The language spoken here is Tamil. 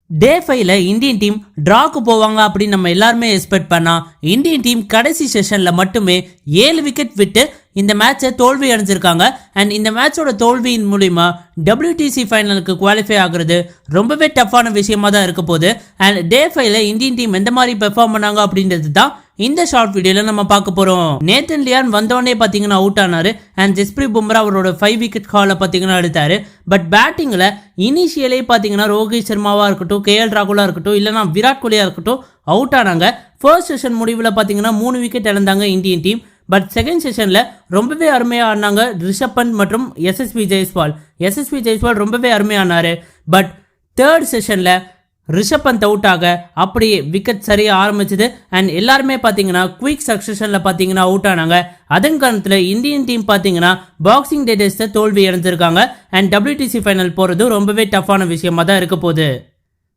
டே 5ல இந்தியன் டீம் டிராக்கு போவாங்க அப்படின்னு நம்ம எல்லாருமே எக்ஸ்பெக்ட் பண்ணா இந்தியன் டீம் கடைசி செஷன்ல மட்டுமே 7 விக்கெட் விட்டு இந்த மேட்சை தோல்வி அடைஞ்சிருக்காங்க. அண்ட் இந்த மேட்சோட தோல்வியின் மூலிமா WTC ஃபைனலுக்கு குவாலிஃபை ஆகுறது ரொம்பவே டஃப்பான விஷயமா தான் இருக்க போகுது. அண்ட் டே 5ல இந்தியன் டீம் எந்த மாதிரி பெர்ஃபார்ம் பண்ணாங்க அப்படின்றது தான் இந்த ஷார்ட் வீடியோல நம்ம பார்க்க போறோம். நேத்தன் லியான் வந்தோடனே பாத்தீங்கன்னா அவுட் ஆனாரு. அண்ட் ஜஸ்பிரீத் பும்ரா அவரோட 5 விக்கெட் காலை பாத்தீங்கன்னா எடுத்தாரு. பட் பேட்டிங்ல இனிஷியலே பாத்தீங்கன்னா ரோஹித் சர்மாவா இருக்கட்டும், KL ராகுலா இருக்கட்டும், இல்லைனா விராட் கோலியா இருக்கட்டும் அவுட் ஆனாங்க. ஃபர்ஸ்ட் செஷன் முடிவில் பாத்தீங்கன்னா 3 விக்கெட் இழந்தாங்க இந்தியன் டீம். பட் செகண்ட் செஷன்ல ரொம்பவே அருமையா ஆடினாங்க ரிஷப் பண்ட் மற்றும் SSV ஜெய்ஸ்வால் ரொம்பவே அருமையா ஆனாரு. பட் தேர்ட் செஷன்ல ரிஷப் பந்த் அவுட் ஆக அப்படியே விக்கெட் சரியா ஆரம்பிச்சது. அண்ட் எல்லாருமே பாத்தீங்கன்னா குயிக் சக்சஷன்ல பாத்தீங்கன்னா அவுட் ஆனாங்க. அதன் காரணத்துல இந்தியன் டீம் பாத்தீங்கன்னா பாக்ஸிங் டே டெஸ்ட்ல தோல்வி அடைஞ்சிருக்காங்க. அண்ட் WTC ஃபைனல் போறது ரொம்பவே டஃப்பான விஷயமா தான் இருக்க போகுது.